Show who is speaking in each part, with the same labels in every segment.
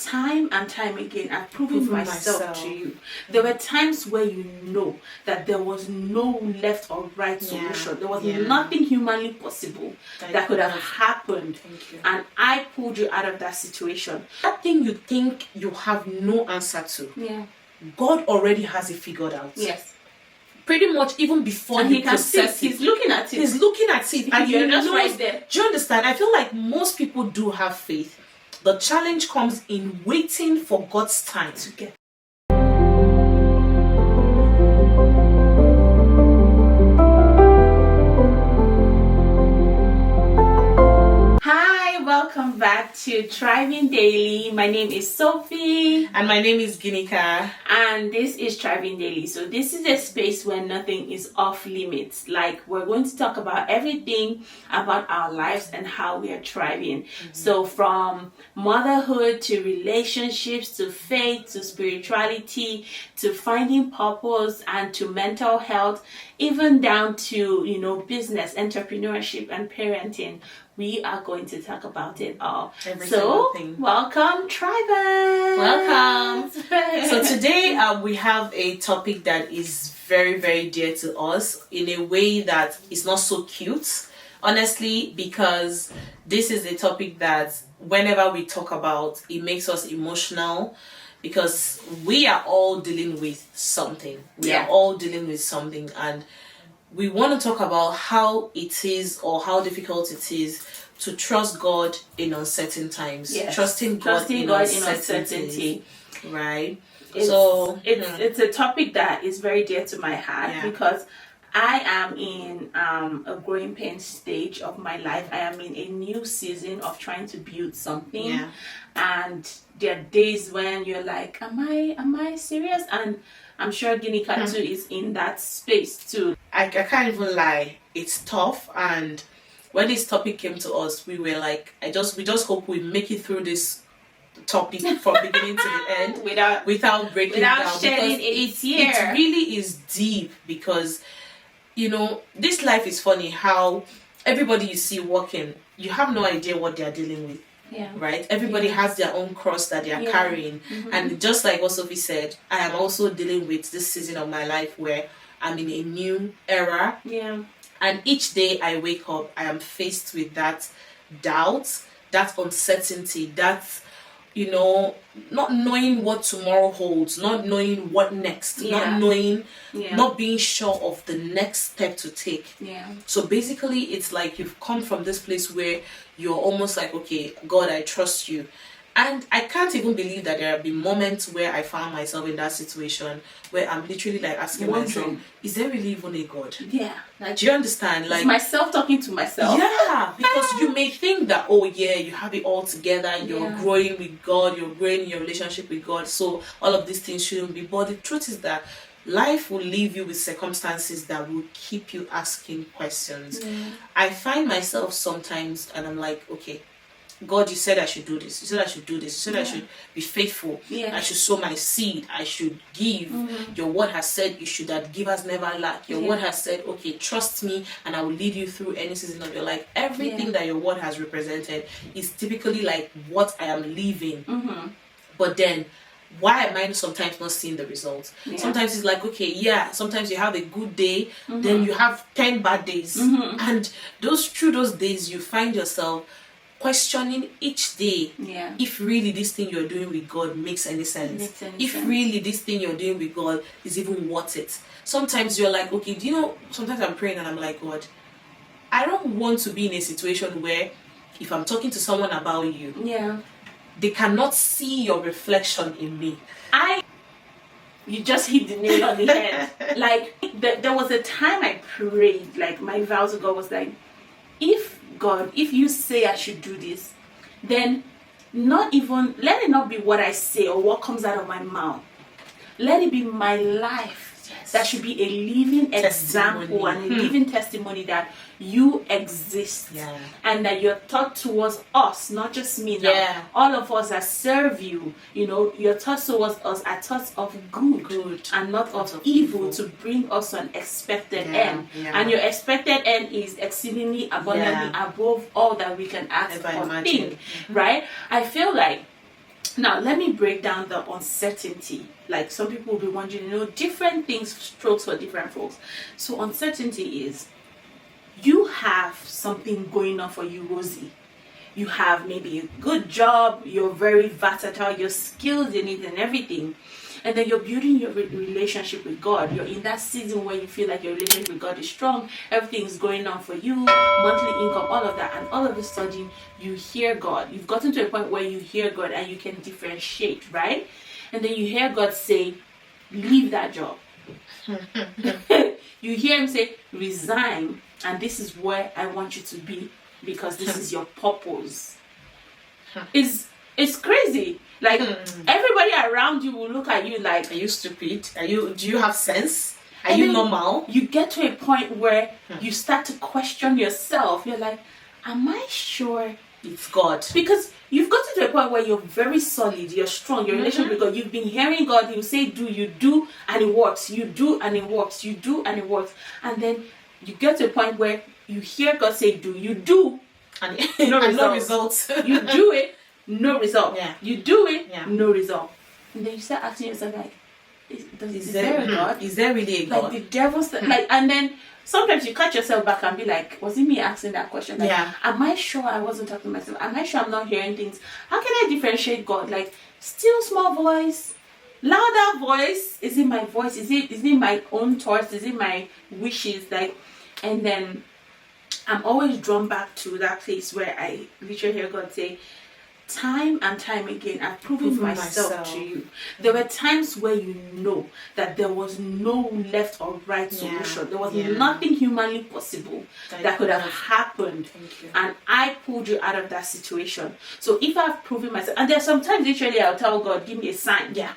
Speaker 1: time and time again, I've proven myself to you. There were times where you know that there was no left or right solution. There was nothing humanly possible that could have happened. And I pulled you out of that situation.
Speaker 2: That thing you think you have no answer to, God already has it figured out.
Speaker 1: Yes.
Speaker 2: Pretty much even before
Speaker 1: and
Speaker 2: you
Speaker 1: he can see it.
Speaker 2: process
Speaker 1: He's looking at it.
Speaker 2: He's looking at it. And
Speaker 1: You're
Speaker 2: he
Speaker 1: just
Speaker 2: knows,
Speaker 1: right there.
Speaker 2: do you understand? I feel like most people do have faith. The challenge comes in waiting for God's time to get.
Speaker 1: Welcome back to Thriving Daily. My name is Sophie.
Speaker 2: And my name is Ginika.
Speaker 1: And this is Thriving Daily. So this is a space where nothing is off limits. Like, we're going to talk about everything about our lives and how we are thriving. So from motherhood to relationships to faith to spirituality to finding purpose and to mental health, even down to, business, entrepreneurship and parenting. We are going to talk about it all. Welcome, Tribers!
Speaker 2: Welcome! So today we have a topic that is very, very dear to us in a way that is not so cute, honestly, because this is a topic that whenever we talk about, it makes us emotional because we are all dealing with something. We are all dealing with something, and we want to talk about how it is or how difficult it is to trust God in uncertain times.
Speaker 1: Yes.
Speaker 2: Trusting God in uncertainty. Right?
Speaker 1: It's a topic that is very dear to my heart because I am in a growing pain stage of my life. I am in a new season of trying to build something. And there are days when you're like, am I serious? And I'm sure Ginika too is in that space too.
Speaker 2: I can't even lie. It's tough, and when this topic came to us, we were like, we just hope we make it through this topic from beginning to the end without breaking down.
Speaker 1: Shedding it
Speaker 2: really is deep because this life is funny how everybody you see walking, you have no idea what they are dealing with. Right? Everybody has their own cross that they are carrying. And just like what Sophie said, I am also dealing with this season of my life where I'm in a new era. And each day I wake up, I am faced with that doubt, that uncertainty, that, not knowing what tomorrow holds, not knowing what next, not knowing, not being sure of the next step to take. So basically, it's like you've come from this place where you're almost like, okay, God, I trust you. And I can't even believe that there have been moments where I found myself in that situation where I'm literally like asking myself, is there really even a God?
Speaker 1: Do
Speaker 2: you understand? Like,
Speaker 1: it's myself talking to myself.
Speaker 2: Because you may think that, you have it all together, you're growing with God, you're growing in your relationship with God, so all of these things shouldn't be. But the truth is that life will leave you with circumstances that will keep you asking questions. I find myself sometimes and I'm like, okay, God, you said I should do this. You said I should do this. You said I should be faithful. I should sow my seed. I should give. Your word has said you should, that givers never lack. Your word has said, okay, trust me and I will lead you through any season of your life. Everything that your word has represented is typically like what I am living. But then, why am I sometimes not seeing the results? Sometimes it's like, okay, sometimes you have a good day, then you have 10 bad days. And through those days, you find yourself questioning each day if really this thing you're doing with God makes any sense. Really this thing you're doing with God is even worth it. Sometimes you're like, okay, sometimes I'm praying and I'm like, God, I don't want to be in a situation where if I'm talking to someone about you, they cannot see your reflection in me.
Speaker 1: You just hit the nail on the head. Like, there was a time I prayed, like my vow to God was like, if you say I should do this, then let it not be what I say or what comes out of my mouth. Let it be my life. That should be a living example and a living testimony that you exist and that your thought towards us, not just me, all of us that serve you, your thoughts towards us are thoughts of good and not of evil, to bring us an expected end. And your expected end is exceedingly abundantly above all that we can ask or think, right? I feel like Now, let me break down the uncertainty. Like, some people will be wondering, different things, strokes for different folks. So, uncertainty is you have something going on for you, Rosie. You have maybe a good job, you're very versatile, you're skilled in it and everything. And then you're building your relationship with God. You're in that season where you feel like your relationship with God is strong. Everything's going on for you, monthly income, all of that. And all of a sudden, you hear God. You've gotten to a point where you hear God and you can differentiate, right? And then you hear God say, leave that job. You hear him say, resign. And this is where I want you to be, because this is your purpose. It's crazy. Like, everybody around you will look at you like,
Speaker 2: are you stupid? Do you have sense? Are you normal?
Speaker 1: You get to a point where you start to question yourself. You're like, am I sure
Speaker 2: it's God?
Speaker 1: Because you've gotten to a point where you're very solid, you're strong, your relationship with God. You've been hearing God, he'll say do, you do, and it works. You do, and it works. You do, and it works. And then you get to a point where you hear God say do, you do,
Speaker 2: and no results.
Speaker 1: You do it, no result.
Speaker 2: Yeah.
Speaker 1: You do it, no result. And then you start asking yourself, like, is there a God?
Speaker 2: Is there really a God?
Speaker 1: Like, the devil's like, and then sometimes you catch yourself back and be like, was it me asking that question? Like, am I sure I wasn't talking to myself? Am I sure I'm not hearing things? How can I differentiate God? Like, still small voice, louder voice? Is it my voice? Is it my own thoughts? Is it my wishes? Like, and then I'm always drawn back to that place where I literally hear God say, time and time again, I've proven myself to you. There were times where you know that there was no left or right solution. There was nothing humanly possible that could have happened. And I pulled you out of that situation. So if I've proven myself, and there's sometimes literally I'll tell God, give me a sign.
Speaker 2: Yeah.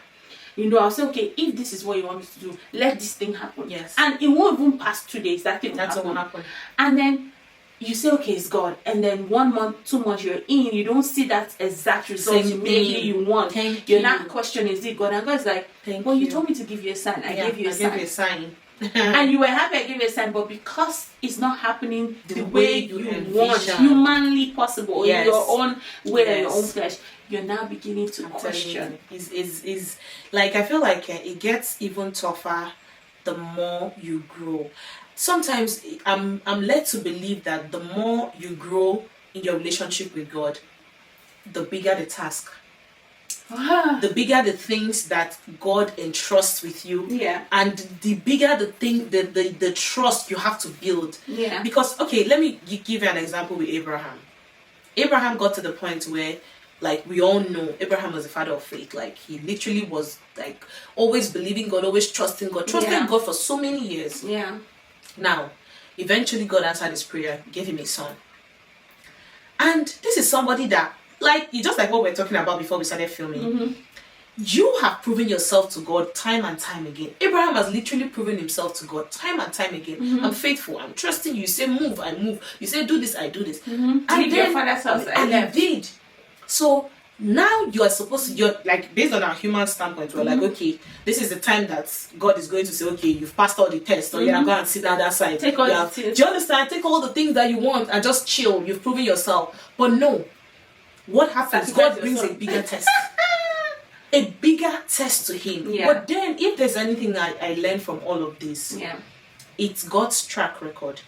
Speaker 1: I'll say, okay, if this is what you want me to do, let this thing happen.
Speaker 2: Yes.
Speaker 1: And it won't even pass 2 days. That thing will
Speaker 2: happen.
Speaker 1: And then you say, okay, it's God. And then 1 month, 2 months, you're in. You don't see that exact result immediately you want. You're not questioning, is it God? And God's like, well, you told me to give you a sign. I gave you a sign. And you were happy I gave you a sign, but because it's not happening the way you want, humanly possible, in your own way and your own flesh, you're now beginning to question.
Speaker 2: Is like, I feel like it gets even tougher the more you grow. Sometimes I'm led to believe that the more you grow in your relationship with God, the bigger the task. The bigger the things that God entrusts with you, and the bigger the thing, the trust you have to build. Because, okay, let me give you an example with Abraham. Abraham got to the point where, like, we all know, Abraham was a father of faith. Like, he literally was, like, always believing God, always trusting God for so many years. Now, eventually God answered his prayer, gave him a son. And this is somebody that, like, just like what we were talking about before we started filming, you have proven yourself to God time and time again. Abraham has literally proven himself to God time and time again. I'm faithful, I'm trusting you. You say move, I move. You say do this, I do this.
Speaker 1: And then, your father's house,
Speaker 2: and he did. So now you are supposed to, you're like, based on our human standpoint, we're like, okay, this is the time that God is going to say, okay, you've passed all the tests, so you're going to sit down that side.
Speaker 1: Take all the things.
Speaker 2: Do you understand? Take all the things that you want and just chill. You've proven yourself. But no, what happens? God brings a bigger test. A bigger test to him. But then, if there's anything I learned from all of this, it's God's track record.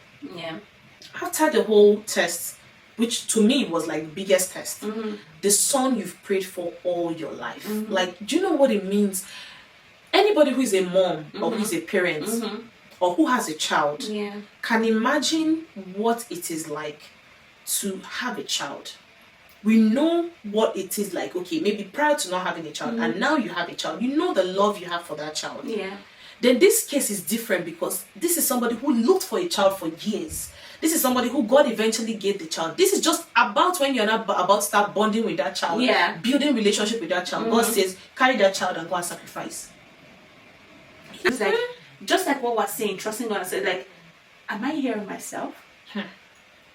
Speaker 2: After the whole test, which to me was like the biggest test, the son you've prayed for all your life. Like, do you know what it means? Anybody who is a mom or who is a parent or who has a child can imagine what it is like to have a child. We know what it is like, okay, maybe prior to not having a child, and now you have a child. You know the love you have for that child. Then this case is different because this is somebody who looked for a child for years. This is somebody who God eventually gave the child. This is just about when you're not about to start bonding with that child, building relationship with that child. God says, carry that child and go and sacrifice.
Speaker 1: It's like, just like what we're saying, trusting God and saying, like, am I hearing myself?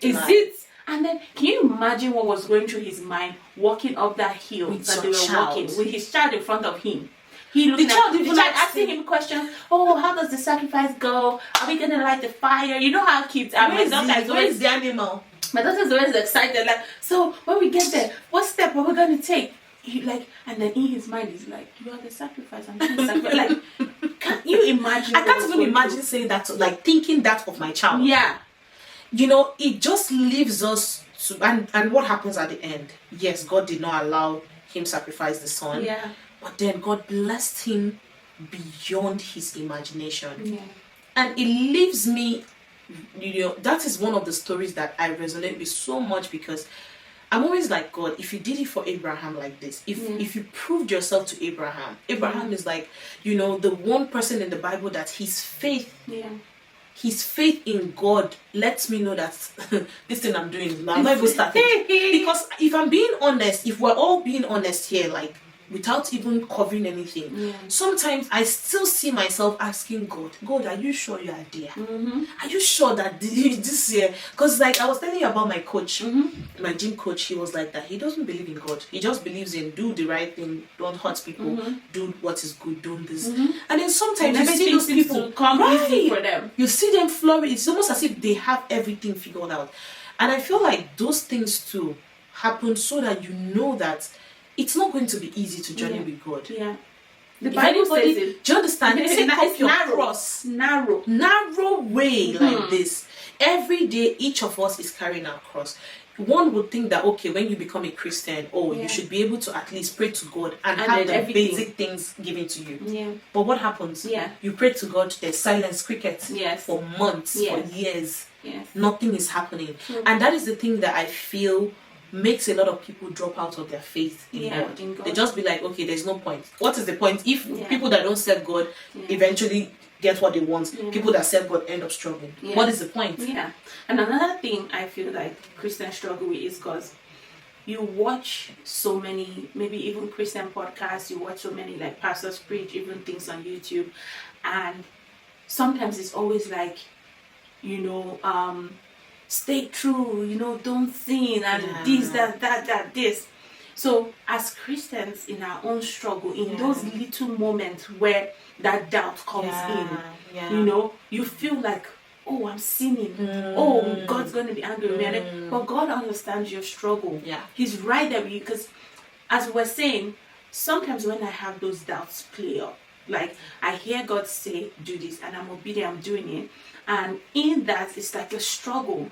Speaker 1: Is it? And then, can you imagine what was going through his mind walking up that hill that they were walking with his child in front of him? He looking asking him questions. Oh, how does the sacrifice go? Are we gonna light the fire? You know how kids are.
Speaker 2: Where's the animal?
Speaker 1: My daughter's always excited. Like, so when we get there, what step are we gonna take? he like, and then in his mind he's like, you are the sacrifice, I'm doing the sacrifice. Like, can you imagine?
Speaker 2: I can't even imagine saying that, like thinking that of my child.
Speaker 1: Yeah.
Speaker 2: You know, it just leaves us to, and what happens at the end? Yes, God did not allow him sacrifice the son.
Speaker 1: Yeah.
Speaker 2: But then God blessed him beyond his imagination.
Speaker 1: Yeah.
Speaker 2: And it leaves me, you know, that is one of the stories that I resonate with so much, because I'm always like, God, if you did it for Abraham like this, if you proved yourself to Abraham is like, you know, the one person in the Bible that his faith in God lets me know that this thing I'm doing, I'm not even starting. Because if I'm being honest, if we're all being honest here, like, without even covering anything, sometimes I still see myself asking God, are you sure you are there? Are you sure that this year? Because like I was telling you about my coach, my gym coach, he was like that. He doesn't believe in God. He just believes in do the right thing, don't hurt people, do what is good, do this. And then sometimes you see those people
Speaker 1: come easy for them.
Speaker 2: You see them flourish. It's almost as if they have everything figured out. And I feel like those things too happen so that you know that it's not going to be easy to journey with God.
Speaker 1: Yeah. The
Speaker 2: If
Speaker 1: Bible
Speaker 2: anybody,
Speaker 1: says it.
Speaker 2: do you understand? Take up your cross. Narrow way like this. Every day, each of us is carrying our cross. One would think that, okay, when you become a Christian, you should be able to at least pray to God and have the basic things given to you.
Speaker 1: Yeah.
Speaker 2: But what happens?
Speaker 1: Yeah.
Speaker 2: You pray to God, there's silence, crickets for months, for years.
Speaker 1: Yes.
Speaker 2: Nothing is happening. And that is the thing that I feel makes a lot of people drop out of their faith in God. They just be like, okay, there's no point. What is the point if people that don't serve God eventually get what they want? People that serve God end up struggling. What is the point?
Speaker 1: Yeah. And another thing I feel like Christians struggle with is because you watch so many, maybe even Christian podcasts, you watch so many like pastors preach, even things on YouTube, and sometimes it's always like, you know, stay true, you know, don't sin, and this, that, this. So as Christians in our own struggle, in those little moments where that doubt comes in, you know, you feel like, oh, I'm sinning. Oh, God's going to be angry with me. But God understands your struggle. He's right there with you, because as we're saying, sometimes when I have those doubts play up, like I hear God say, do this, and I'm obedient, I'm doing it. And in that, it's like a struggle,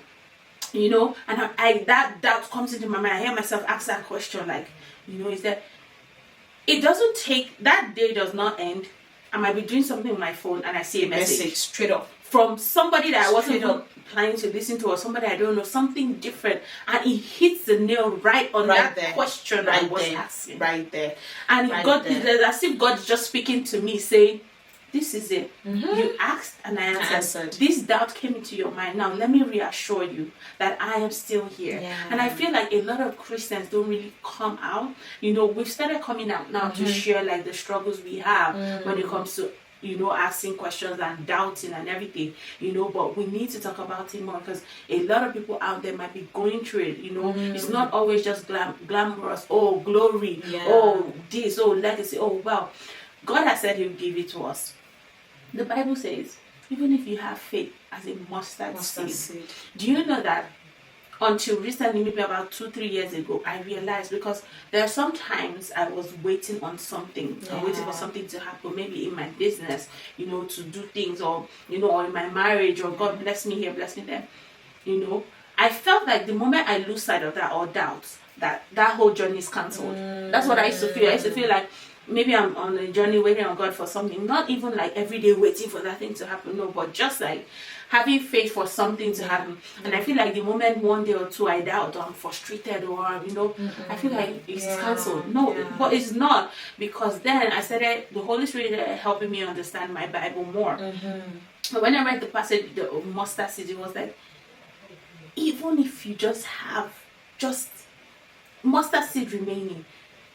Speaker 1: you know, and I that doubt comes into my mind. I hear myself ask that question, like, you know, is that it doesn't take, that day does not end. I might be doing something on my phone and I see a message
Speaker 2: straight up
Speaker 1: from somebody that I wasn't even planning to listen to, or somebody I don't know, something different, and it hits the nail right on that question I was asking.
Speaker 2: Right there.
Speaker 1: And God, it's as if God is just speaking to me, saying, this is it. You asked and I answered. This doubt came into your mind. Now let me reassure you that I am still here. And I feel like a lot of Christians don't really come out. You know, we've started coming out now to share like the struggles we have when it comes to, you know, asking questions and doubting and everything, you know, but we need to talk about it more, because a lot of people out there might be going through it, you know. It's not always just glamorous, oh, glory, oh, this, oh, legacy, oh, well, God has said he'll give it to us. The Bible says, even if you have faith as a mustard seed. Do you know that until recently, maybe about 2-3 years ago, I realized, because there are some times I was waiting on something, waiting for something to happen, maybe in my business, you know, to do things, or, you know, or in my marriage, or God bless me here, bless me there, you know. I felt like the moment I lose sight of that or doubt, that whole journey is cancelled. That's what I used to feel. I used to feel like maybe I'm on a journey waiting on God for something, not even like every day waiting for that thing to happen, no, but just like having faith for something to happen. And I feel like the moment one day or two I doubt, or I'm frustrated, or, you know, I feel like it's cancelled. No, but it's not, because then I started, the Holy Spirit helping me understand my Bible more. And when I read the passage, the mustard seed, it was like, even if you just have just mustard seed remaining,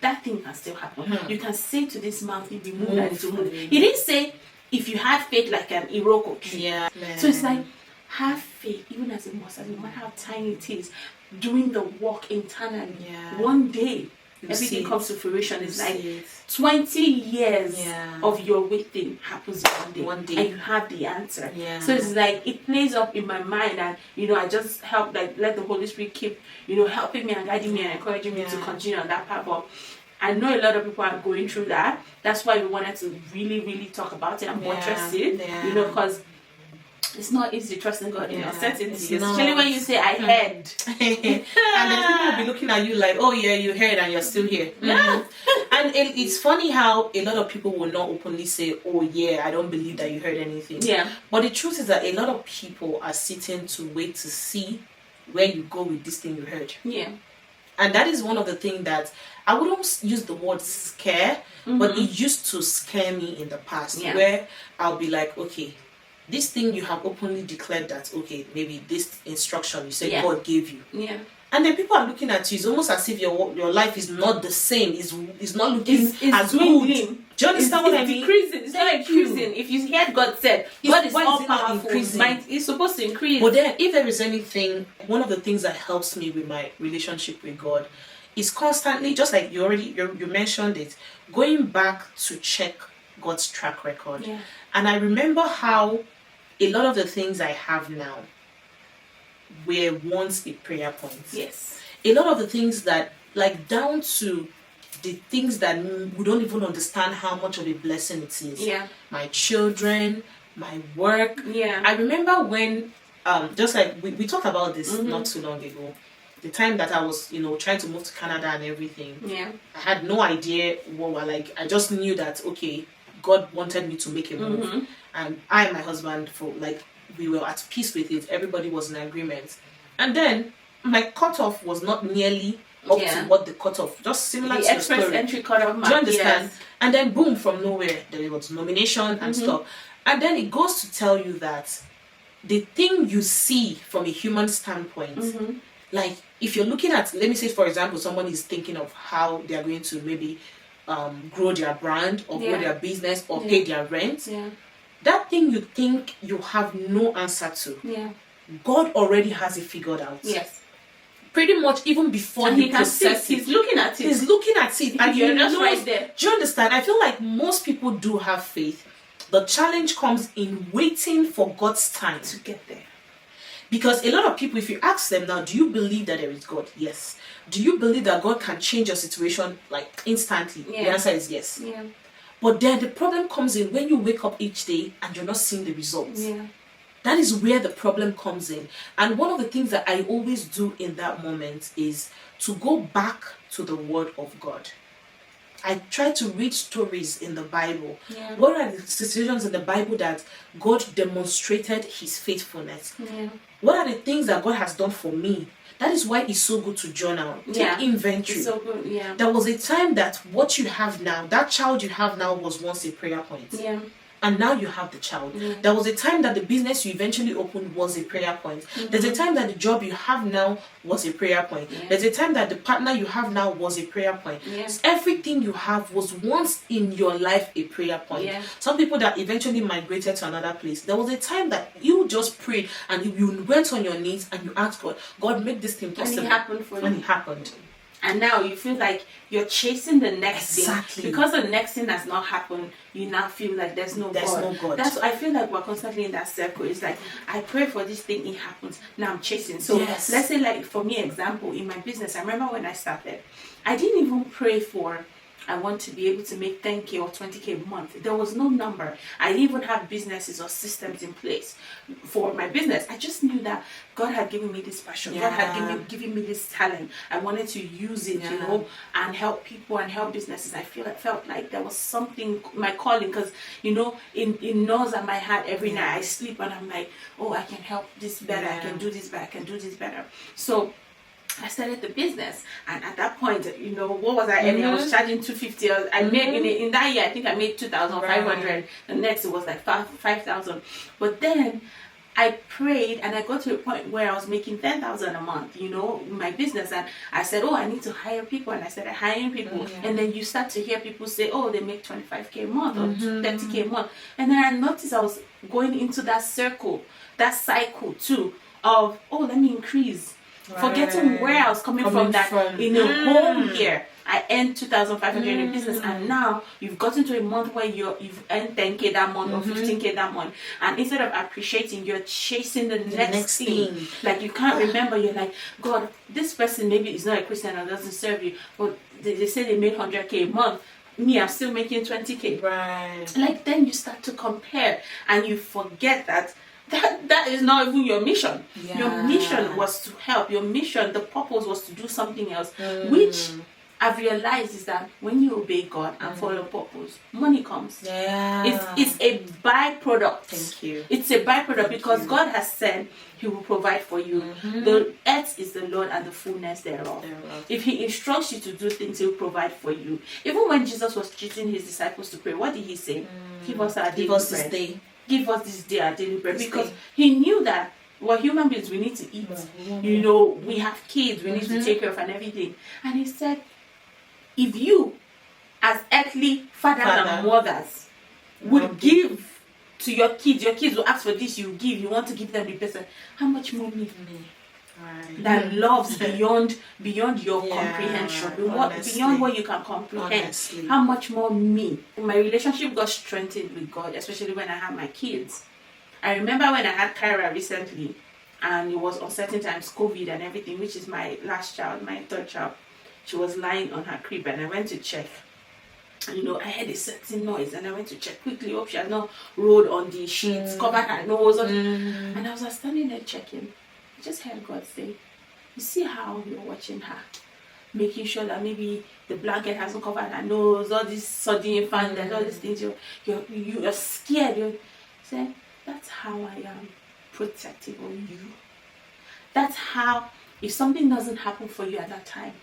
Speaker 1: that thing can still happen. You can say to this mountain, be moved, and it will move. He didn't say if you have faith like an iroko tree. So it's like, have faith, even as a mustard, no matter how tiny it is, doing the work internally. One day, everything comes to fruition. It's like 20 years of your waiting happens in one day, and you have the answer. So it's like, it plays up in my mind, and, you know, I just help, like, let the Holy Spirit keep, you know, helping me and guiding me and encouraging me to continue on that path. But I know a lot of people are going through that. That's why we wanted to really, really talk about it and buttress it, you know, because it's not easy trusting God in uncertainty, especially when you say, I heard.
Speaker 2: And then people will be looking at you like, oh yeah, you heard and you're still here. And it's funny how a lot of people will not openly say, oh yeah, I don't believe that you heard anything. But the truth is that a lot of people are sitting to wait to see where you go with this thing you heard. And that is one of the things that I wouldn't use the word scare, but it used to scare me in the past, where I'll be like, okay, this thing you have openly declared that, okay, maybe this instruction you said God gave you. And then people are looking at you. It's almost as if your life is not the same. It's not looking as good. Do you understand what I mean?
Speaker 1: Decreasing. It's not increasing. If you hear God said, God is all powerful. It's supposed to increase.
Speaker 2: But then, if there is anything, one of the things that helps me with my relationship with God is constantly, just like you mentioned it, going back to check God's track record. And I remember how a lot of the things I have now were once a prayer point. A lot of the things that, like, down to the things that we don't even understand how much of a blessing it is. My children, my work. I remember when, just like we talked about this not too long ago, the time that I was, trying to move to Canada and everything. I had no idea what, like, I just knew that, okay, God wanted me to make a move. And I and my husband, we were at peace with it. Everybody was in agreement. And then my cutoff was not nearly up to what the cutoff, just similar to the
Speaker 1: express
Speaker 2: story.
Speaker 1: Entry cutoff mark.
Speaker 2: Do you understand? And then boom, from nowhere, there was nomination and stuff. And then it goes to tell you that the thing you see from a human standpoint, like if you're looking at, let me say for example, someone is thinking of how they are going to maybe grow their brand or grow their business or pay their rent. That thing you think you have no answer to, God already has it figured out. Pretty much even before
Speaker 1: and
Speaker 2: he
Speaker 1: processes it. He's looking at it.
Speaker 2: He's looking at it. And
Speaker 1: you're just right there.
Speaker 2: Do you understand? I feel like most people do have faith. The challenge comes in waiting for God's time
Speaker 1: to get there.
Speaker 2: Because a lot of people, if you ask them now, do you believe that there is God? Yes. Do you believe that God can change your situation like instantly? The answer is yes. But then the problem comes in when you wake up each day and you're not seeing the results. That is where the problem comes in. And one of the things that I always do in that moment is to go back to the Word of God. I try to read stories in the Bible. What are the situations in the Bible that God demonstrated His faithfulness? What are the things that God has done for me? That is why it's so good to journal. Take inventory.
Speaker 1: It's so good,
Speaker 2: There was a time that what you have now, that child you have now was once a prayer point. And now you have the child. There was a time that the business you eventually opened was a prayer point. There's a time that the job you have now was a prayer point. There's a time that the partner you have now was a prayer point. Everything you have was once in your life a prayer point. Some people that eventually migrated to another place, there was a time that you just prayed and you went on your knees and you asked God, God, make this thing possible.
Speaker 1: And it happened for you.
Speaker 2: And it happened.
Speaker 1: And now you feel like you're chasing the next
Speaker 2: Exactly.
Speaker 1: thing. Because the next thing has not happened, you now feel like there's no God. That's I feel like we're constantly in that circle. It's like, I pray for this thing, it happens. Now I'm chasing. So let's say, like, for me, example, in my business, I remember when I started, I didn't even pray for, I want to be able to make 10K or 20K a month. There was no number. I didn't even have businesses or systems in place for my business. I just knew that God had given me this passion. God had given me this talent. I wanted to use it, and help people and help businesses. I felt like there was something, my calling, because, it gnaws at my heart every night. I sleep and I'm like, oh, I can help this better. I can do this better. I can do this better. So I started the business, and at that point, what was I earning? I was charging $250. I made in that year, I think I made 2,500. The next it was like 5,000. But then I prayed, and I got to a point where I was making 10,000 a month. In my business, and I said, oh, I need to hire people, and I started hiring people. And then you start to hear people say, oh, they make 25K a month or 30K a month, and then I noticed I was going into that circle, that cycle too of, oh, let me increase. Forgetting where I was coming from, that in a whole year I earned 2,500 in business, and now you've gotten to a month where you've earned 10k that month or 15k that month, and instead of appreciating, you're chasing the next thing. Like, you can't remember. You're like, God, this person maybe is not a Christian or doesn't serve you, but they say they made 100k a month. Me, I'm still making 20k.
Speaker 2: Right.
Speaker 1: Like, then you start to compare, and you forget that is not even your mission. Your mission was to help. Your mission, the purpose was to do something else, which I've realized is that when you obey God and follow purpose, money comes. It's a byproduct.
Speaker 2: Thank you.
Speaker 1: It's a byproduct because God has said He will provide for you. The earth is the Lord and the fullness thereof. If He instructs you to do things, He will provide for you. Even when Jesus was teaching His disciples to pray, what did He say? Give us our daily bread. Give us this day our daily bread. Because He knew that we're human beings, we need to eat. You know, we have kids, we need to take care of and everything. And He said, if you, as earthly fathers and mothers, would give to your kids will ask for this, you give, you want to give them the best, how much more me? That loves beyond your comprehension, beyond what you can comprehend. Honestly. How much more me? My relationship got strengthened with God, especially when I had my kids. I remember when I had Kyra recently, and it was uncertain times, COVID and everything, which is my last child, my third child. She was lying on her crib, and I went to check. You know, I heard a certain noise, and I went to check quickly. Hope she had not rolled on the sheets, covered her nose, and I was standing there checking. I just heard God say, "You see how you're watching her, making sure that maybe the blanket hasn't covered her nose, all this sudden fan, and all these things. You're scared." You're saying, "That's how I am protective of you. That's how, if something doesn't happen for you at that time,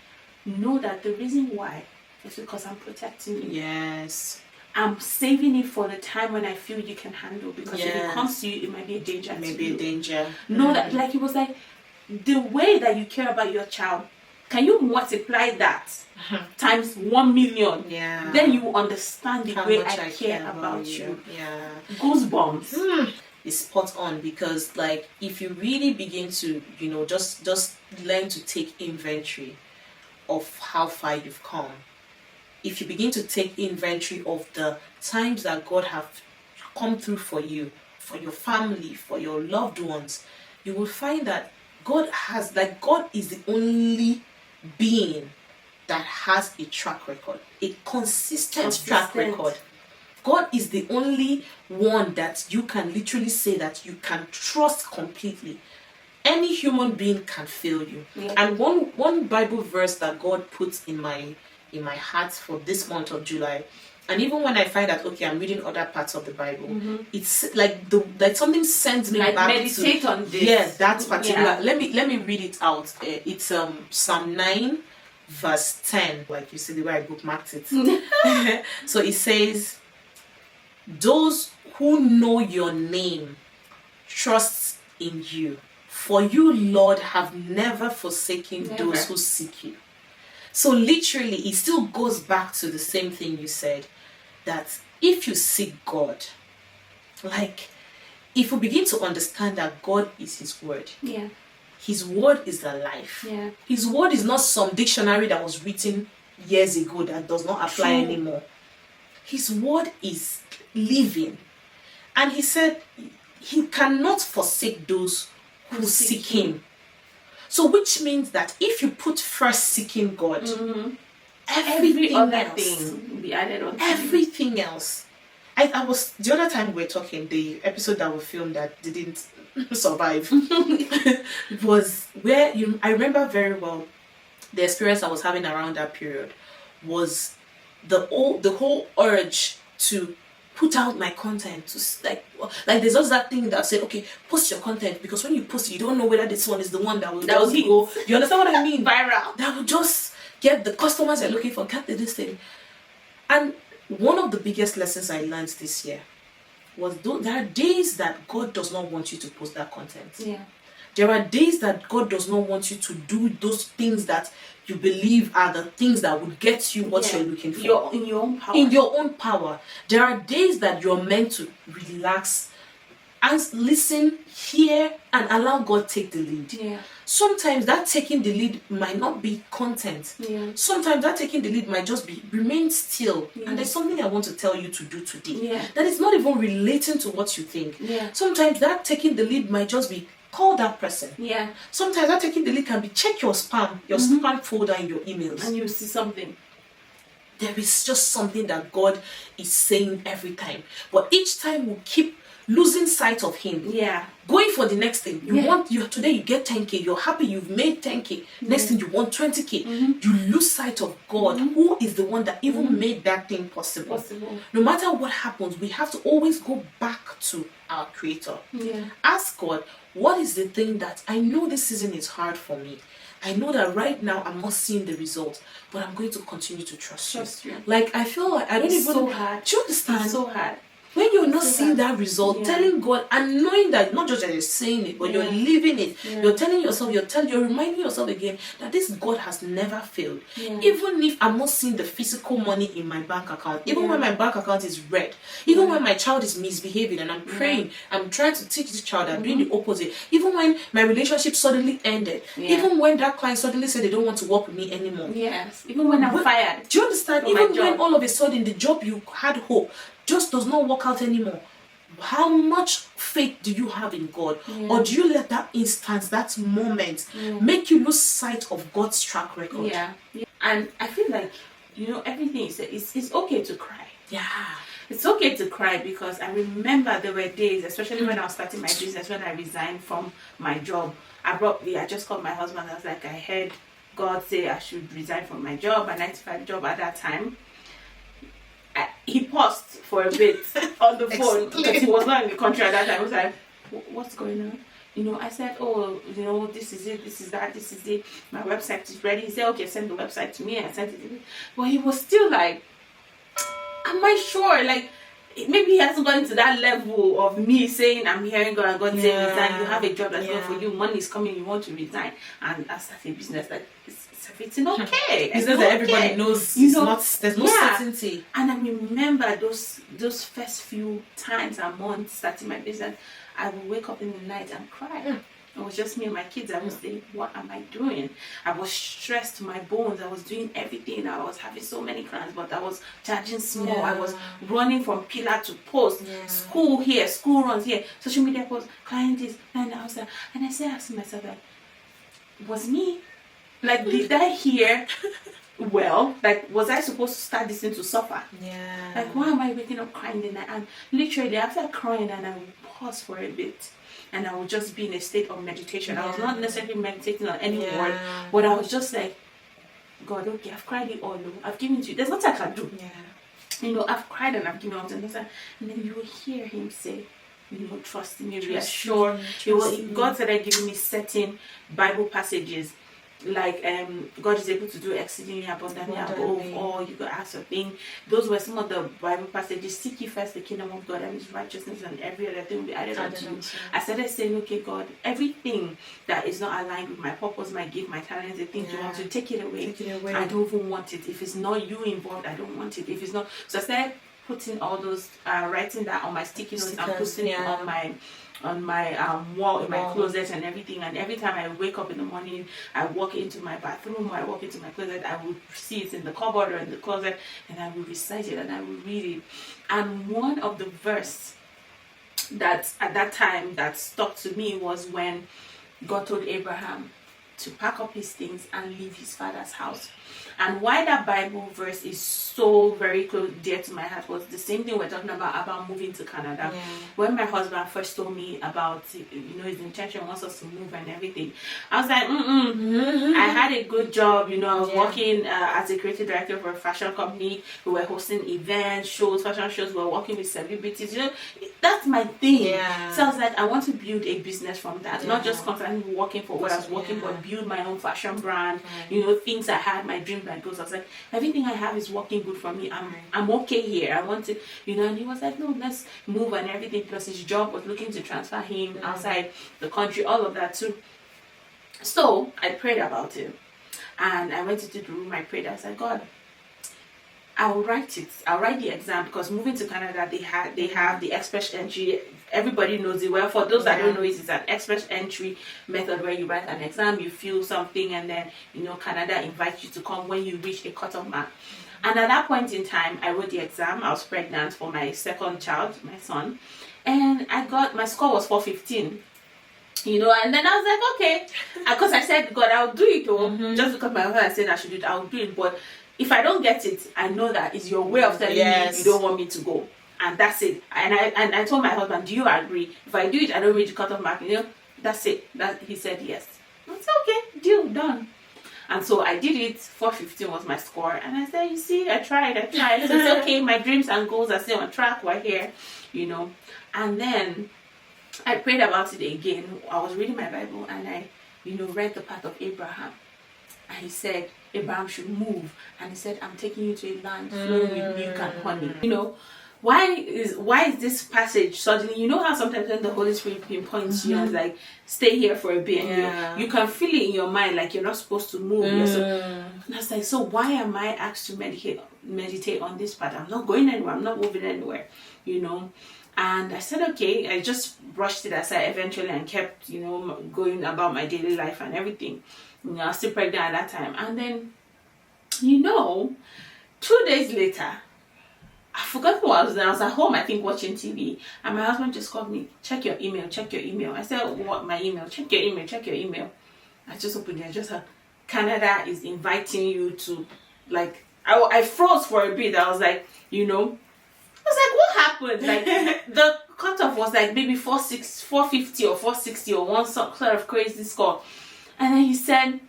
Speaker 1: know that the reason why is because I'm protecting you.
Speaker 2: Yes.
Speaker 1: I'm saving it for the time when I feel you can handle, because if it comes to you, it might be a danger to you.
Speaker 2: Maybe a danger.
Speaker 1: Know that, like, it was like, the way that you care about your child, can you multiply that times 1 million?
Speaker 2: Yeah.
Speaker 1: Then you understand the
Speaker 2: how
Speaker 1: way
Speaker 2: much
Speaker 1: I care about you.
Speaker 2: Yeah.
Speaker 1: Goosebumps.
Speaker 2: It's spot on, because, like, if you really begin to, you know, just learn to take inventory of how far you've come. If you begin to take inventory of the times that God have come through for you, for your family, for your loved ones, you will find that God is the only being that has a track record, a consistent track record. God is the only one that you can literally say that you can trust completely. Any human being can fail you. Yeah. And one Bible verse that God puts in my heart for this month of July, and even when I find that, okay, I'm reading other parts of the Bible, it's like something sends me
Speaker 1: like
Speaker 2: back
Speaker 1: meditate
Speaker 2: to
Speaker 1: on this.
Speaker 2: Yeah, that particular. Let me read it out. It's Psalm 9 verse 10. Like, you see the way I bookmarked it. So it says, "Those who know your name trust in you. For you, Lord, have never forsaken those who seek you." So literally, it still goes back to the same thing you said, that if you seek God, like, if we begin to understand that God is His word, His word is the life. His word is not some dictionary that was written years ago that does not apply anymore. His word is living. And He said He cannot forsake those who seek Him. So which means that if you put first seeking God, every other thing will be added on. Everything else. I was, the other time we were talking, the episode that we filmed that didn't survive was where I remember very well the experience I was having around that period was the whole urge to put out my content, to like there's also that thing that said, okay, post your content, because when you post it, you don't know whether this one is the one that will go. You understand what I mean?
Speaker 1: Viral.
Speaker 2: That will just get the customers you're looking for, get this thing. And one of the biggest lessons I learned this year was there are days that God does not want you to post that content.
Speaker 1: Yeah.
Speaker 2: There are days that God does not want you to do those things that you believe are the things that would get you what you're looking for.
Speaker 1: You're in your own power.
Speaker 2: In your own power. There are days that you're meant to relax and listen, hear, and allow God take the lead.
Speaker 1: Yeah.
Speaker 2: sometimes that taking the lead might not be content.
Speaker 1: Yeah.
Speaker 2: Sometimes that taking the lead might just be remain still.
Speaker 1: Yeah.
Speaker 2: And there's something I want to tell you to do today.
Speaker 1: Yeah.
Speaker 2: That is not even relating to what you think.
Speaker 1: Yeah.
Speaker 2: Sometimes that taking the lead might just be call that person.
Speaker 1: Yeah.
Speaker 2: Sometimes that taking the lead can be check your spam, your spam folder in your emails.
Speaker 1: And you see something.
Speaker 2: There is just something that God is saying every time. But each time we keep losing sight of Him.
Speaker 1: Yeah.
Speaker 2: Going for the next thing. Today you get 10K, you're happy you've made 10K. Next thing you want 20K. You lose sight of God, who is the one that even made that thing possible. No matter what happens, we have to always go back to our Creator.
Speaker 1: Yeah.
Speaker 2: Ask God, what is the thing that I know this season is hard for me? I know that right now I'm not seeing the result, but I'm going to continue to trust you. Like, I feel like I don't
Speaker 1: It's
Speaker 2: even.
Speaker 1: so hard.
Speaker 2: Do you understand?
Speaker 1: It's so hard.
Speaker 2: When you're not seeing that result, telling God and knowing that not just that you're saying it, but you're living it. You're telling yourself, you're reminding yourself again that this God has never failed. Even if I'm not seeing the physical money in my bank account, even when my bank account is red, even when my child is misbehaving and I'm praying, I'm trying to teach this child, I'm doing the opposite. Even when my relationship suddenly ended, even when that client suddenly said they don't want to work with me anymore.
Speaker 1: Yes, even when I'm fired.
Speaker 2: Do you understand? Even when all of a sudden the job you had hope just does not work out anymore. How much faith do you have in God? Or do you let that instance, that moment, make you lose sight of God's track record?
Speaker 1: Yeah. And I feel like, everything you said, it's okay to cry.
Speaker 2: Yeah.
Speaker 1: It's okay to cry because I remember there were days, especially when I was starting my business, when I resigned from my job. Abruptly, I just called my husband. I was like, I heard God say I should resign from my job, my 9-to-5 job at that time. He paused for a bit on the phone because he was not in the country at that time. I was like, what's going on? I said, this is it, this is that, this is it. My website is ready. He said, okay, send the website to me. I sent it to him. But he was still like, am I sure? Like, maybe he hasn't gotten to that level of me saying, I'm hearing God and God saying, resign, you have a job that's good for you, money is coming, you want to resign. And I started a business like it's okay.
Speaker 2: It's just that everybody knows there's no certainty.
Speaker 1: And I remember those first few times and months starting my business, I would wake up in the night and cry. It was just me and my kids. I was thinking, what am I doing? I was stressed to my bones. I was doing everything. I was having so many clients, but I was charging small. I was running from pillar to post. School here, school runs here, social media posts, client this, and I was like, and I said, asking myself, like, was me? Like, did I hear well? Like, was I supposed to start this thing to suffer?
Speaker 2: Yeah.
Speaker 1: Like, why am I waking up crying in the night? And literally, after crying, and I would pause for a bit, and I would just be in a state of meditation. I was not necessarily meditating on any word, but I was just like, God, okay, I've cried it all. I've given it to you. There's nothing I can do. I've cried and I've given it to him. And then you will hear him say, trust me, reassure. God started giving me certain Bible passages. Like God is able to do exceedingly abundantly above all you could ask or think. Those were some of the Bible passages. Seek ye first the kingdom of God and his righteousness, and every other thing will be added unto you. I started saying, okay, God, everything that is not aligned with my purpose, my gift, my talents, the things you want to take it away. I don't even want it. If it's not you involved, I don't want it. If it's not, so I started putting all those, writing that on my sticky notes and putting it on my wall in my closet and everything. And every time I wake up in the morning, I walk into my bathroom or I walk into my closet, I would see it in the cupboard or in the closet, and I would recite it and I would read it. And one of the verse that at that time that stuck to me was when God told Abraham to pack up his things and leave his father's house. And why that Bible verse is so very close, dear to my heart, was the same thing we're talking about moving to Canada. When my husband first told me about, his intention wants us to move and everything, I was like, I had a good job, I was working as a creative director for a fashion company. We were hosting events, shows, fashion shows. We were working with celebrities. That's my thing. So I was like, I want to build a business from that, not just constantly working for what I was working, but build my own fashion brand. Things I had, my dreams, my goals. I was like, everything I have is working good for me. I'm okay here. I want to, and he was like, no, let's move and everything. Plus his job was looking to transfer him outside the country, all of that too. So I prayed about it, and I went into the room. I prayed. I was like, God, I'll write it. I'll write the exam, because moving to Canada, they have the express entry. Everybody knows it well. For those that don't know it, it's an express entry method where you write an exam, you fill something, and then Canada invites you to come when you reach a cutoff mark. And at that point in time, I wrote the exam. I was pregnant for my second child, my son, and my score was 415. And then I was like, okay, because I said, God, I'll do it, just because my husband said I should do it, I'll do it. But if I don't get it, I know that it's your way of telling me you don't want me to go, and that's it. And I told my husband, do you agree? If I do it, I don't reach the cutoff mark. That's it. He said yes. I said, okay, deal, done. And so I did it. 415 was my score, and I said, you see, I tried. So it's okay. My dreams and goals are still on track. We're here, And then I prayed about it again. I was reading my Bible, and I, read the path of Abraham. And he said, Abraham should move. And he said, I'm taking you to a land flowing with milk and honey. Why is this passage suddenly, how sometimes when the Holy Spirit pinpoints you and like, stay here for a bit, and you can feel it in your mind like you're not supposed to move. And I was like, so why am I asked to meditate on this part? I'm not going anywhere. I'm not moving anywhere, And I said, okay. I just brushed it aside eventually and kept, going about my daily life and everything. I was still pregnant at that time. And then, 2 days later, I forgot what I was doing. I was at home, I think, watching TV. And my husband just called me, check your email. I said, what, my email? Check your email. I just opened it. I just heard, Canada is inviting you to, like, I froze for a bit. I was like, I was like, what happened? Like, the cutoff was like maybe 450 or 460 or one sort of crazy score. And then he said,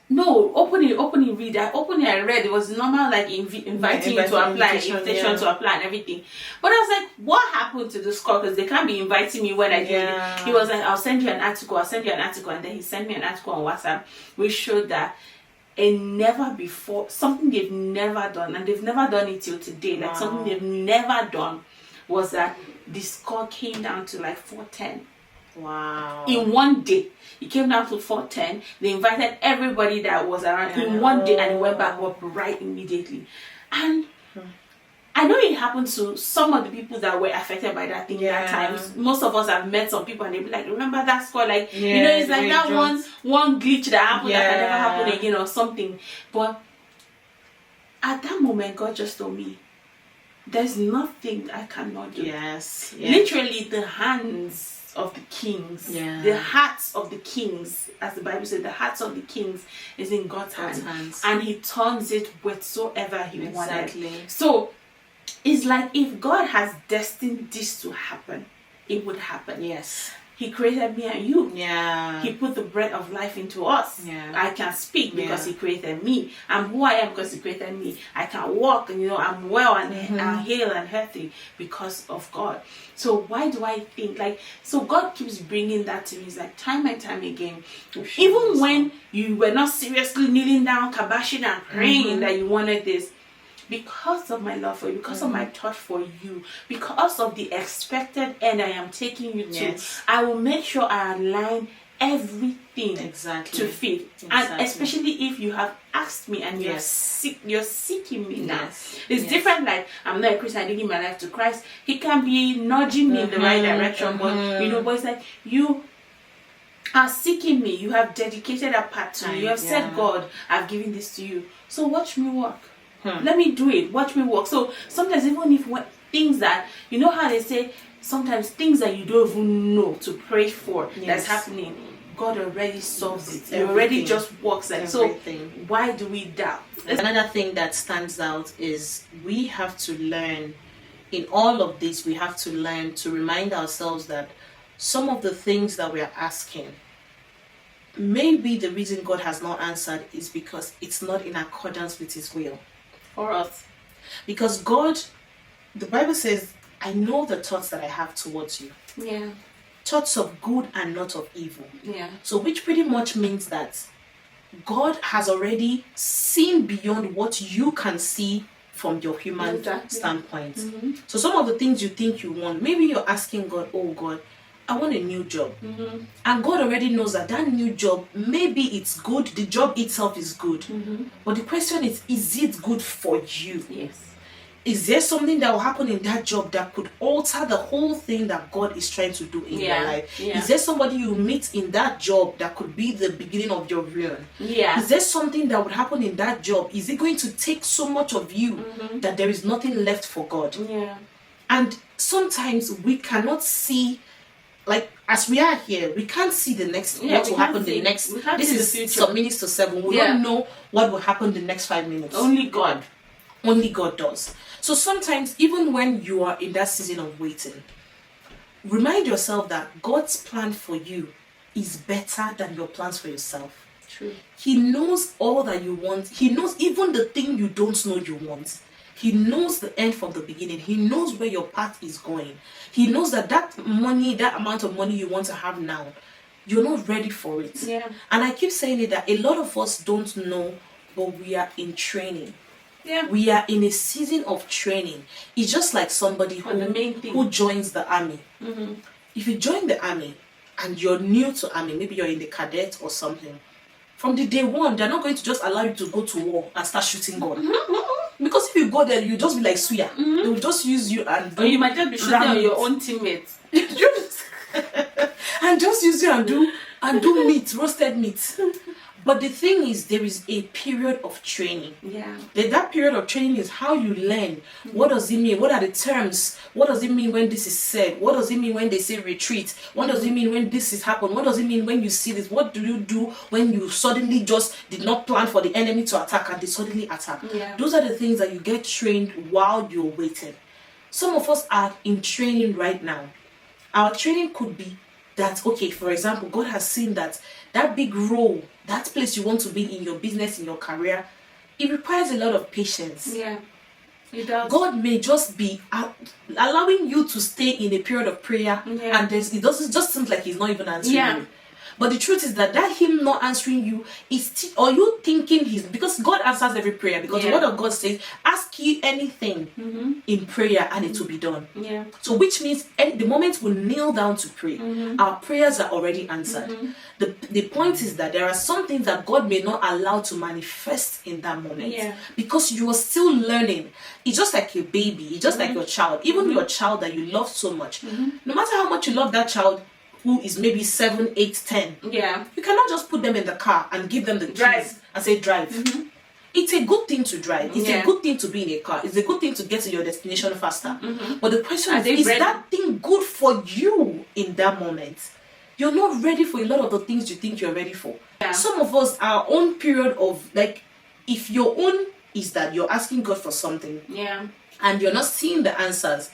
Speaker 1: no, open it, read. I opened it, I read. It was normal, like inviting you to apply, invitation to apply and everything. But I was like, what happened to the score? Because they can't be inviting me when I did it. He was like, I'll send you an article. And then he sent me an article on WhatsApp which showed that never before, something they've never done, and they've never done it till today, like something they've never done, was that the score came down to like 410.
Speaker 2: Wow.
Speaker 1: In one day. It came down to 410. They invited everybody that was around in one day, and it went back up right immediately. And I know it happened to some of the people that were affected by that thing that time. Most of us have met some people and they'll be like, remember that score? Like, it's like that one glitch that happened that can never happen again or something. But at that moment, God just told me, there's nothing I cannot do.
Speaker 2: Yes.
Speaker 1: Literally, the hands of the kings, the hearts of the kings, as the Bible said, the hearts of the kings is in God's hands, and He turns it whatsoever He wanted. So it's like, if God has destined this to happen, it would happen.
Speaker 2: Yes.
Speaker 1: He created me and you.
Speaker 2: Yeah.
Speaker 1: He put the breath of life into us.
Speaker 2: Yeah.
Speaker 1: I can speak because He created me. I'm who I am because He created me. I can walk, and I'm well and hale and healthy because of God. So why do I think so God keeps bringing that to me. It's like time and time again. Even when you were not seriously kneeling down, kabashing and praying that you wanted this, because of my love for you, because of my thought for you, because of the expected end I am taking you to, I will make sure I align everything to fit. And especially if you have asked me and you're seeking me now. It's different. Like, I'm not a Christian, I didn't give my life to Christ. He can be nudging me in the right direction, but but it's like, you are seeking me, you have dedicated a part to me, you have said, God, I've given this to you, so watch me work. Let me do it. Watch me work. So sometimes, even if things that, how they say, sometimes things that you don't even know to pray for that's happening, God already solves it. It already just works. Like, so why do we doubt?
Speaker 2: Another thing that stands out is we have to learn, in all of this, we have to learn to remind ourselves that some of the things that we are asking, maybe the reason God has not answered is because it's not in accordance with His will
Speaker 1: for us.
Speaker 2: Because God, the Bible says, I know the thoughts that I have towards you.
Speaker 1: Yeah.
Speaker 2: Thoughts of good and not of evil.
Speaker 1: Yeah.
Speaker 2: So which pretty much means that God has already seen beyond what you can see from your human standpoint. So some of the things you think you want, maybe you're asking God, oh God, I want a new job. And God already knows that new job, maybe it's good, the job itself is good. But the question is it good for you?
Speaker 1: Yes.
Speaker 2: Is there something that will happen in that job that could alter the whole thing that God is trying to do in your life? Is there somebody you meet in that job that could be the beginning of your ruin? Is there something that would happen in that job? Is it going to take so much of you that there is nothing left for God? And sometimes we cannot see, like, as we are here, we can't see the next, what will happen the next. This is some minutes to 7. We don't know what will happen the next 5 minutes.
Speaker 1: Only God.
Speaker 2: Only God does. So sometimes, even when you are in that season of waiting, remind yourself that God's plan for you is better than your plans for yourself.
Speaker 1: True.
Speaker 2: He knows all that you want. He knows even the thing you don't know you want. He knows the end from the beginning. He knows where your path is going. He knows that money, that amount of money you want to have now, you're not ready for it. And I keep saying it, that a lot of us don't know, but we are in training. We are in a season of training. It's just like somebody who joins the army. If you join the army and you're new to army, maybe you're in the cadet or something, from the day one, they're not going to just allow you to go to war and start shooting gun. Because if you go there, you just be like Suya. They will just use you and
Speaker 1: or you might just be shooting on your own teammates.
Speaker 2: And just use you and do meat, roasted meat. But the thing is, there is a period of training. That period of training is how you learn. What does it mean? What are the terms? What does it mean when this is said? What does it mean when they say retreat? What does it mean when this is happened? What does it mean when you see this? What do you do when you suddenly just did not plan for the enemy to attack and they suddenly attack? Those are the things that you get trained while you're waiting. Some of us are in training right now. Our training could be that, okay, for example, God has seen that big role, that place you want to be in your business, in your career, it requires a lot of patience.
Speaker 1: It does.
Speaker 2: God may just be allowing you to stay in a period of prayer, and it just seems like He's not even answering you. But the truth is that Him not answering you is, or you thinking because God answers every prayer, because the word of God says, ask ye anything in prayer and it will be done. So which means the moment we kneel down to pray, our prayers are already answered. The point is that there are some things that God may not allow to manifest in that moment, because you are still learning. It's just like a baby, it's just like your child, even your child that you love so much. No matter how much you love that child, who is maybe 7, 8, 10. You cannot just put them in the car and give them the keys and say drive. It's a good thing to drive. It's a good thing to be in a car. It's a good thing to get to your destination faster. But the question is that thing good for you in that moment? You're not ready for a lot of the things you think you're ready for. Some of us, our own period of, like, if your own is that you're asking God for something and you're not seeing the answers,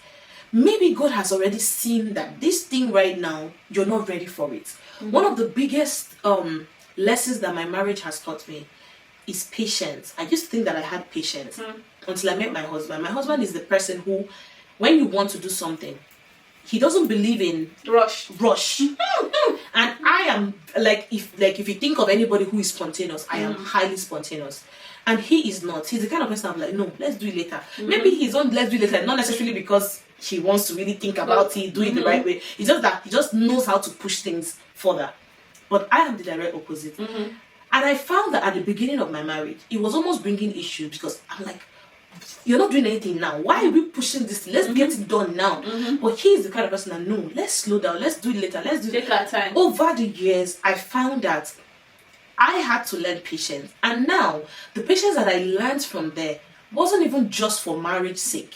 Speaker 2: maybe God has already seen that this thing right now, you're not ready for it. One of the biggest lessons that my marriage has taught me is patience. I used to think that I had patience until I met my husband. My husband is the person who, when you want to do something, he doesn't believe in rush. And I am if you think of anybody who is spontaneous, I am highly spontaneous. And he is not. He's the kind of person I'm like, no, let's do it later. Maybe he's on let's do it later, not necessarily because he wants to really think about it, do it the right way. It's just that he just knows how to push things further. But I am the direct opposite. And I found that at the beginning of my marriage, it was almost bringing issues, because I'm like, you're not doing anything now. Why are we pushing this? Let's get it done now. But he's the kind of person that, no, let's slow down. Let's do it later. Let's do it.
Speaker 1: Take our time.
Speaker 2: Over the years, I found that I had to learn patience. And now, the patience that I learned from there wasn't even just for marriage's sake.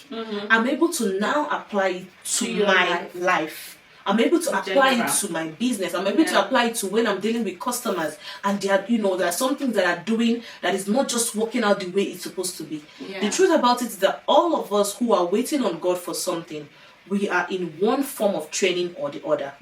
Speaker 2: I'm able to now apply it to my life. I'm able to apply it to my business. I'm able to apply it to when I'm dealing with customers. And there are some things that are doing that is not just working out the way it's supposed to be. The truth about it is that all of us who are waiting on God for something, we are in one form of training or the other.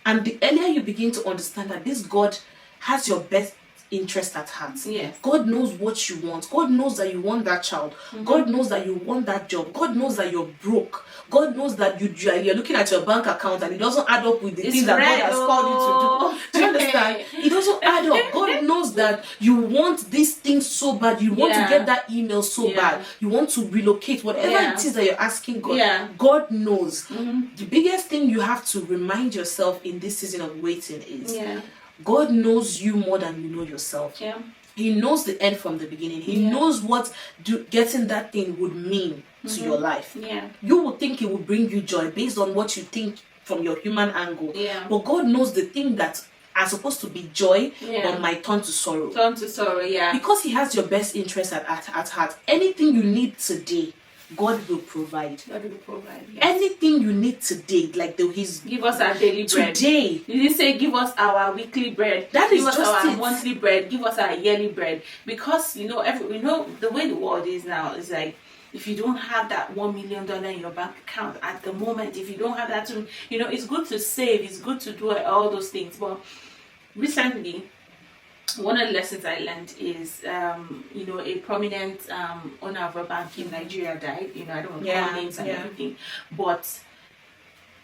Speaker 2: And the earlier you begin to understand that this God has your best interest at heart.
Speaker 1: Yes.
Speaker 2: God knows what you want. God knows that you want that child. God knows that you want that job. God knows that you're broke. God knows that you're looking at your bank account and it doesn't add up with the things that God has called you to do. Do you understand? It doesn't add up. God knows that you want these things so bad. You want to get that email so bad. You want to relocate. Whatever it is that you're asking God, God knows. The biggest thing you have to remind yourself in this season of waiting is God knows you more than you know yourself.
Speaker 1: Yeah.
Speaker 2: He knows the end from the beginning. He knows what getting that thing would mean to your life.
Speaker 1: Yeah.
Speaker 2: You would think it would bring you joy based on what you think from your human angle.
Speaker 1: Yeah.
Speaker 2: But God knows the thing that are supposed to be joy but might turn to sorrow.
Speaker 1: Turn to sorrow, yeah.
Speaker 2: Because He has your best interest at heart. Anything you need today, God will provide.
Speaker 1: God will provide. Yes.
Speaker 2: Anything you need today, like His
Speaker 1: give us our daily bread.
Speaker 2: Today.
Speaker 1: You didn't say give us our weekly bread.
Speaker 2: That
Speaker 1: give
Speaker 2: is
Speaker 1: us
Speaker 2: just
Speaker 1: our
Speaker 2: it.
Speaker 1: monthly bread. Give us our yearly bread. Because the way the world is now is like, if you don't have that $1 million in your bank account at the moment, if you don't have that, it's good to save. It's good to do all those things. But recently, one of the lessons I learned is, a prominent owner of a bank in Nigeria died. I don't want to call names and everything, but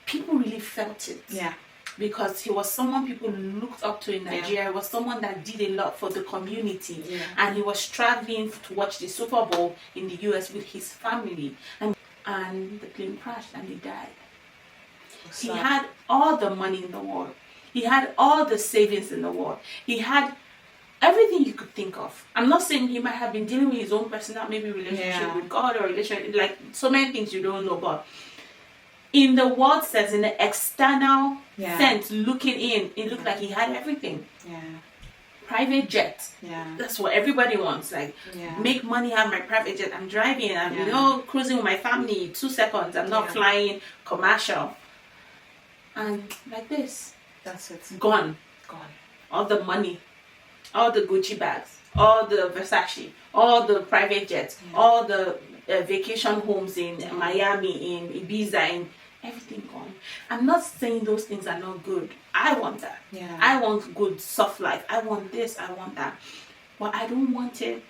Speaker 1: people really felt it.
Speaker 2: Yeah.
Speaker 1: Because he was someone people looked up to in Nigeria. He was someone that did a lot for the community. Yeah. And he was traveling to watch the Super Bowl in the US with his family. And the plane crashed and he died. He had all the money in the world. He had all the savings in the world. He had everything you could think of. I'm not saying he might have been dealing with his own personal maybe relationship with God or relationship, like so many things you don't know, but in the world sense, in the external sense, looking in, it looked like he had everything. Yeah. Private jet. Yeah. That's what everybody wants. Like, make money, have my private jet. I'm driving, I'm cruising with my family, 2 seconds. I'm not flying commercial. And like this.
Speaker 2: That's it.
Speaker 1: Gone. All the money, all the Gucci bags, all the Versace, all the private jets, all the vacation homes in Miami, in Ibiza, in everything gone. I'm not saying those things are not good. I want that. Yeah. I want good soft life. I want this. I want that. But I don't want it.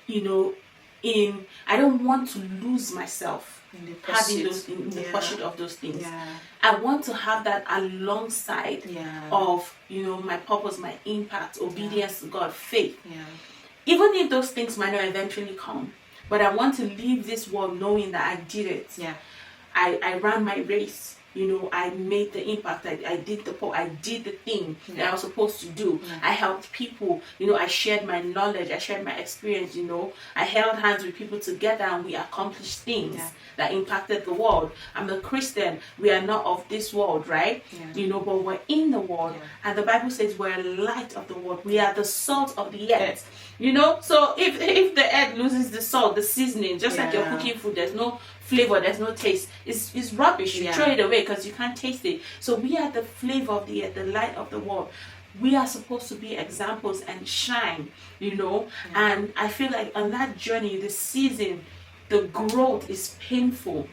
Speaker 1: I don't want to lose myself in the pursuit of those things. Yeah. I want to have that alongside of my purpose, my impact, obedience to God, faith. Yeah. Even if those things might not eventually come, but I want to leave this world knowing that I did it. Yeah. I ran my race. I made the impact. I did the thing that I was supposed to do. Yeah. I helped people. I shared my knowledge. I shared my experience. I held hands with people together and we accomplished things that impacted the world. I'm a Christian. We are not of this world, right? Yeah. But we're in the world. Yeah. And the Bible says we're light of the world. We are the salt of the earth. So if the earth loses the salt, the seasoning, just like you're cooking food, there's no flavor, there's no taste, it's rubbish. You throw it away because you can't taste it. So we are the flavor of the earth, the light of the world. We are supposed to be examples and shine, and I feel like on that journey, the season, the growth is painful.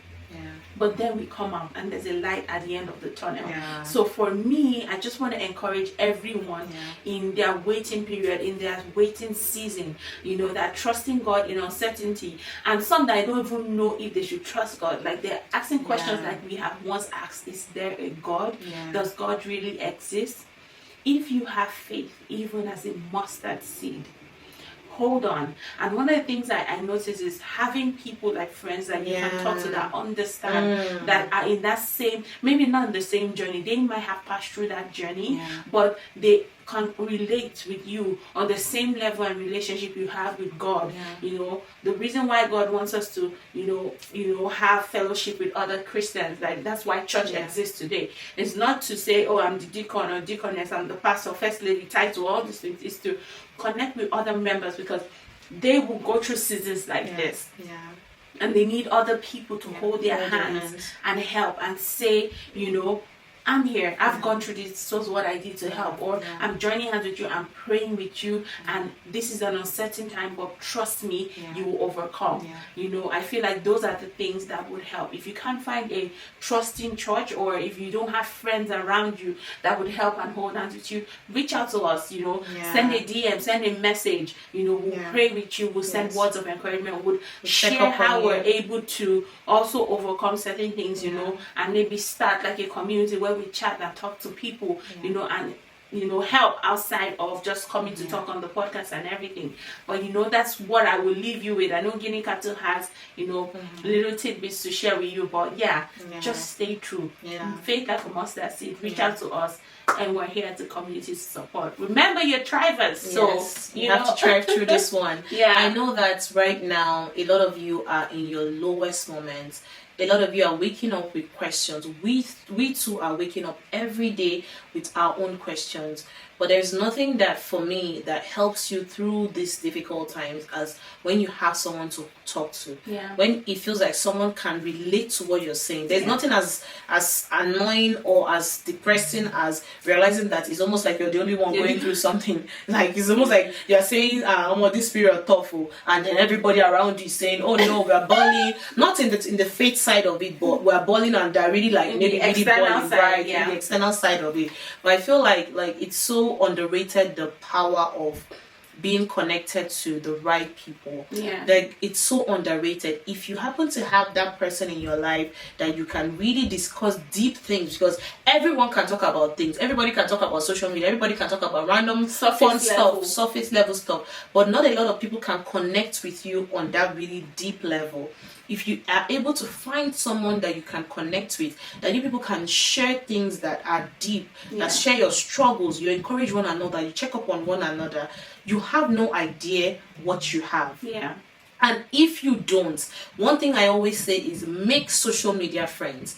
Speaker 1: But then we come out and there's a light at the end of the tunnel. Yeah. So for me, I just want to encourage everyone in their waiting period, in their waiting season, that trusting God in uncertainty. And some that I don't even know if they should trust God. Like they're asking questions like we have once asked, is there a God? Yeah. Does God really exist? If you have faith, even as a mustard seed, hold on. And one of the things that I notice is having people like friends that you can talk to that understand, that are in that same, maybe not in the same journey. They might have passed through that journey, but they can relate with you on the same level and relationship you have with God. The reason why God wants us to have fellowship with other Christians, like that's why church exists today. It's not to say, oh, I'm the deacon or deaconess, I'm the pastor, first lady, title, all these things. It's to connect with other members because they will go through seasons like this. And they need other people to hold their hands and help and say, I'm here. I've gone through this. So is what I did to help. Or I'm joining hands with you. I'm praying with you. And this is an uncertain time, but trust me, you will overcome. You know, I feel like those are the things that would help. If you can't find a trusting church, or if you don't have friends around you that would help and hold hands with you, reach out to us. You know, send a DM, send a message. You know, we'll pray with you. We'll send words of encouragement. We'll share how we're able to also overcome certain things. You know, and maybe start like a community where we chat and talk to people, you know, and help outside of just coming to talk on the podcast and everything. But you know, that's what I will leave you with. I know Guinea Cattle has, you know, little tidbits to share with you, but just stay true. Faith like a mustard seed. Reach out to us, and we're here as a community to support. Remember, you're thrivers, so
Speaker 2: you have to thrive through this one. I know that right now a lot of you are in your lowest moments. A lot of you are waking up with questions. We too are waking up every day with our own questions. But there's nothing that, for me, that helps you through these difficult times as when you have someone to talk to. When it feels like someone can relate to what you're saying. There's nothing as annoying or as depressing as realizing that it's almost like you're the only one going through something. Like, it's almost like you're saying, this period tough, and then everybody around you is saying, oh no, we're balling. Not in the faith side of it, but we're balling, and they're really like maybe really balling, right? In the external side of it. But I feel like it's so underrated, the power of being connected to the right people. Like, it's so underrated. If you happen to have that person in your life that you can really discuss deep things, because everyone can talk about things, everybody can talk about social media, everybody can talk about random surface level stuff, but not a lot of people can connect with you on that really deep level. If you are able to find someone that you can connect with, that you people can share things that are deep, that share your struggles, you encourage one another, you check up on one another, you have no idea what you have. And if you don't, one thing I always say is make social media friends.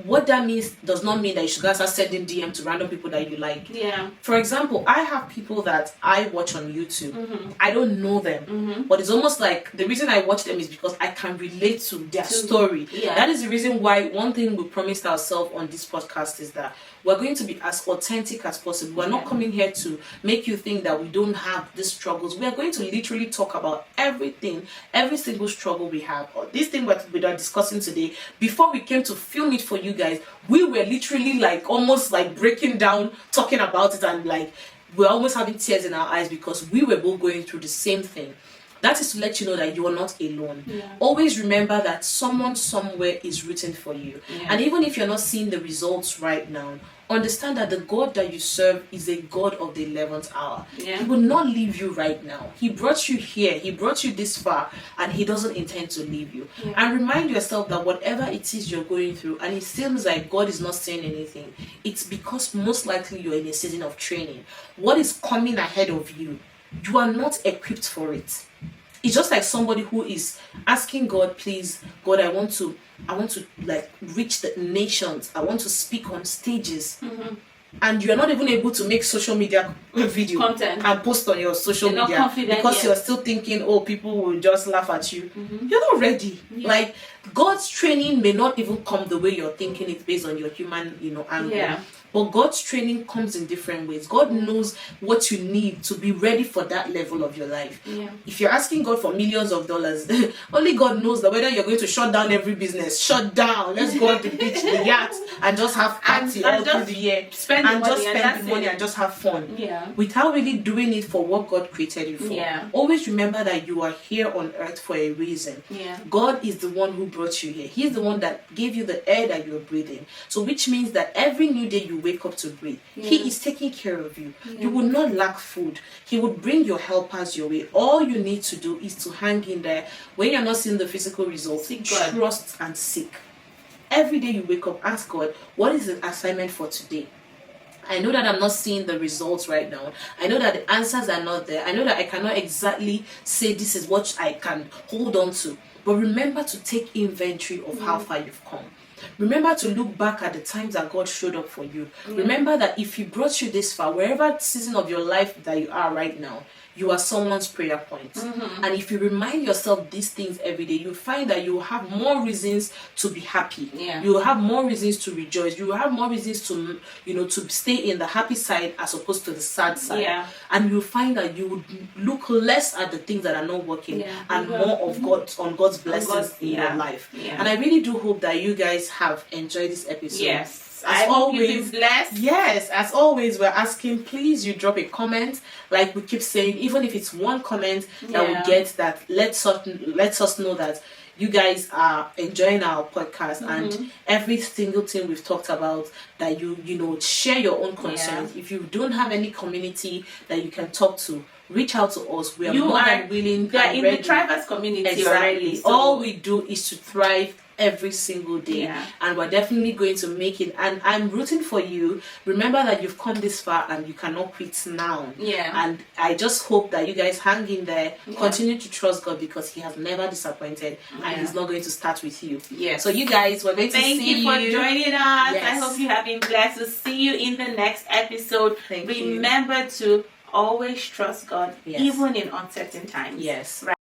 Speaker 2: What that means does not mean that you should go start sending DM to random people that you like. For example, I have people that I watch on YouTube. I don't know them, but it's almost like the reason I watch them is because I can relate to their story. That is the reason why one thing we promised ourselves on this podcast is that we're going to be as authentic as possible. We're not coming here to make you think that we don't have these struggles. We are going to literally talk about everything, every single struggle we have. Or this thing we are discussing today, before we came to film it for you guys, we were literally like almost like breaking down, talking about it, and like we're almost having tears in our eyes because we were both going through the same thing. That is to let you know that you are not alone. Always remember that someone somewhere is rooting for you. And even if you're not seeing the results right now, understand that the God that you serve is a God of the 11th hour. He will not leave you right now. He brought you here. He brought you this far, and he doesn't intend to leave you. And remind yourself that whatever it is you're going through, and it seems like God is not saying anything, it's because most likely you're in a season of training. What is coming ahead of you, you are not equipped for it. It's just like somebody who is asking God, please, God, I want to like reach the nations. I want to speak on stages. And you're not even able to make social media video content and post on your social media because you're still thinking, oh, people will just laugh at you. You're not ready. Like, God's training may not even come the way you're thinking it based on your human, angle. But God's training comes in different ways. God knows what you need to be ready for that level of your life. If you're asking God for millions of dollars, only God knows that whether you're going to shut down every business. Shut down. Let's go on the beach, the yacht, and just have party all through the year. Spend the money and just have fun. Without really doing it for what God created you for. Always remember that you are here on earth for a reason. God is the one who brought you here. He's the one that gave you the air that you're breathing. So which means that every new day you wake up to breathe, he is taking care of you. You will not lack food. He will bring your helpers your way. All you need to do is to hang in there. When you're not seeing the physical results, trust and seek. Every day you wake up, ask God, what is the assignment for today? I know that I'm not seeing the results right now. I know that the answers are not there. I know that I cannot exactly say this is what I can hold on to. But remember to take inventory of how far you've come. Remember to look back at the times that God showed up for you. Remember that if he brought you this far, wherever season of your life that you are right now, you are someone's prayer point. And if you remind yourself these things every day, you find that you will have more reasons to be happy. You will have more reasons to rejoice. You will have more reasons to, to stay in the happy side as opposed to the sad side. And you'll find that you would look less at the things that are not working and more of God's blessings in your life. And I really do hope that you guys have enjoyed this episode.
Speaker 1: As always, blessed.
Speaker 2: Yes, as always, we're asking, please, you drop a comment. Like we keep saying, even if it's one comment that we get, that lets us know that you guys are enjoying our podcast and every single thing we've talked about, that you share your own concerns. If you don't have any community that you can talk to, reach out to us. We are more than willing.
Speaker 1: They are in the Thrivers community already.
Speaker 2: So all we do is to thrive every single day, and we're definitely going to make it. And I'm rooting for you. Remember that you've come this far and you cannot quit now. And I just hope that you guys hang in there, continue to trust God, because He has never disappointed and He's not going to start with you. So you guys, we're going to
Speaker 1: thank
Speaker 2: see
Speaker 1: you for joining us. I hope you have been blessed. We'll see you in the next episode. Remember to always trust God, even in uncertain times.
Speaker 2: Right.